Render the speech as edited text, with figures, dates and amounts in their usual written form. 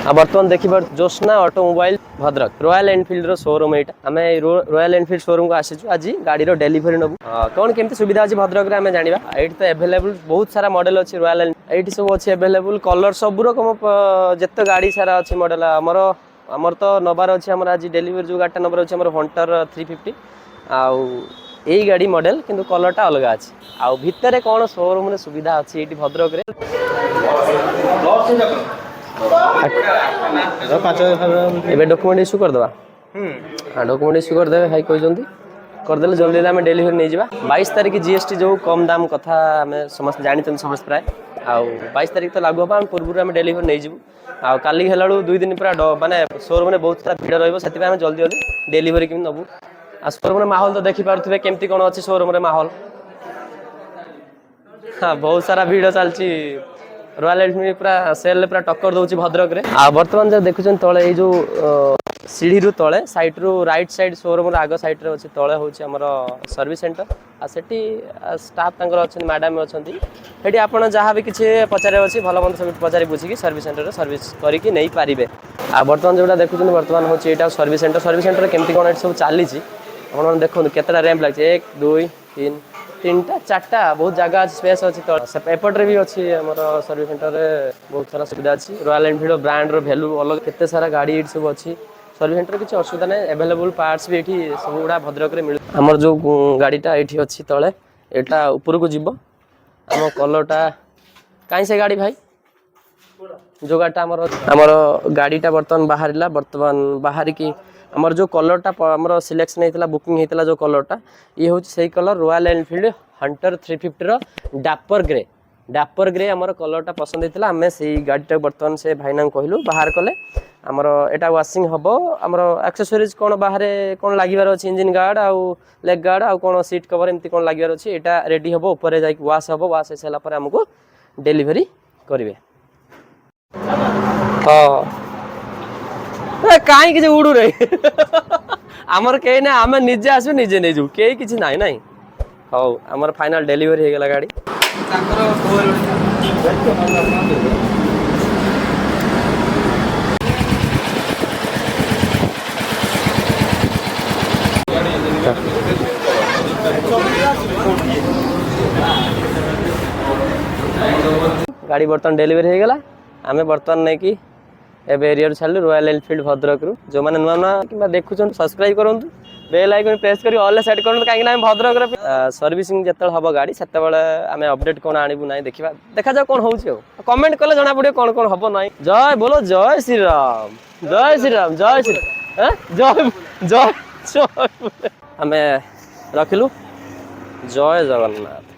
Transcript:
बर्तमान देखिए Josna automobile Bhadrak Royal Enfield showroom यहाँ आम रॉयल एनफिल्ड शोरूम को आसीचु आज गाड़ी डेलीवरी नबू कौन केमती सुविधा अच्छी भद्रक आम जाना ये तो एभेलेबल बहुत सारा मॉडल अच्छी रॉयल ये सब अच्छे एभेलेबल कलर सब रकम जिते गाड़ी सारा अच्छी मॉडल आमर तो नबार अच्छे आज डेलीवरी जो गाड़ी नंबर अच्छे हंटर 350 आउ यही गाड़ी मॉडल किंतु कलरटा अलग अच्छी आउ भितर कौन शोरूम सुविधा अच्छी ये भद्रक डॉक्यूमेंट इश्यू करदे डॉक्यूमेंट इश्यू करदे भाई कहते करदे जल्दी आम डेलीवरी नहीं जावा 22 तारीख जीएसटी जो कम दाम कथा आम समस्त जानते समस्त प्राय आउ 22 तारीख तो लागू हम पूर्व आम डेलीवरी नहीं जीवु आउ काली हेला 2 दिन पूरा माने शोरूम में बहुत सारा भीड़ रहिबो सेति आम जल्दी जल्दी डेलीवरी केमि नबु आ शोरूम माहौल तो देखि पारुथिबे केमती कोन अछि शोरूम रे माहौल हाँ बहुत सारा भीड़ चलची रॉयल एनफिल्ड पूरा सेल पूरा टक्कर दौर भद्रक रे आ बर्तमान जो देखुन तले ये जो सीढ़ी रु तले साइड रु राइट साइड शोरूम आग साइड रे अच्छे तले हूँ आमर सर्विस सेंटर आ सेठी स्टाफ तंकर अच्छा मैडम अच्छा सेठी आपड़ जहाँ भी किसी पचारे अच्छी भल मंद सब पचारि बुझिकी सर्विस सेंटर सर्विस करके नहीं पारे आ बर्तमान जोटा देखुन बर्तमान हूँ यहाँ सर्विस सेंटर केमती कौन सब चली आप देखो केतटा रैंप लगे 1 2 3 3टा 4टा बहुत जगह अच्छी स्पेस अच्छी तो एपटे भी अच्छी आम सर्विस सेंटर में बहुत सारा सुविधा अच्छी रॉयल एनफिल्ड ब्रांड वैल्यू अलग केते सारा गाड़ी ये सब अच्छी सर्विस सेंटर किसी असुविधा नहीं एवेलेबल पार्ट्स भी ये सब गुड़ा भद्रक में मिल आमर जो गाड़ीटा ये अच्छी तले यहाँ ऊपर को जीव आम कलरटा कहीं से गाड़ी भाई जो गाड़ीटा आमर गाड़ीटा बर्तमान बाहर की आमर जो कलरटा आमर सिलेक्शन होता बुकिंग होता जो कलरटा ये हूँ से कलर रॉयल एनफिल्ड हंटर 350 रो डापर ग्रे आमर कलरटा पसंद होता आम से गाड़ीटा बर्तमान से भाईना कहलु बाहर कले आमर एटा वाशिंग हम आमर एक्सेसरीज कौन बाहर कौन लगे अच्छे इंजिन गार्ड आउ लेग गार्ड आउ कौन सीट कवर एमती कौन लगे अच्छे यहाँ रेडी हम ऊपर जाकि वाश हम वाश हो सारापर आमको डेलीवरी करेंगे हाँ कहीं किसी उड़ू रे आमर कहीं ना आम निजे आसबे निजे नहीं जाऊ कहीं किसी ना ना हाँ आमर फाइनल डेलीवरी हो गला गाड़ी गाड़ी बर्तमान डेलीवरी हो गला आमे बर्तमान नहीं कि एबे एरिया छाड़ू रॉयल एनफिल्ड भद्रक रु जो मैंने नुआ नुआ कि देखुन सब्सक्राइब करूँ बेल आइकन प्रेस कर ऑल सेट करूँ कहीं भद्रक सर्विसिंग जिते हम गाड़ी से आम अपडेट कौन आणबू ना देखा देखा जाओ कौन हो कमेंट कले जना पड़े कौन कौन हम ना जय बोलो जय श्री राम जय श्री राम जय श्री जय जय जय आम रखिलु जय जगन्नाथ।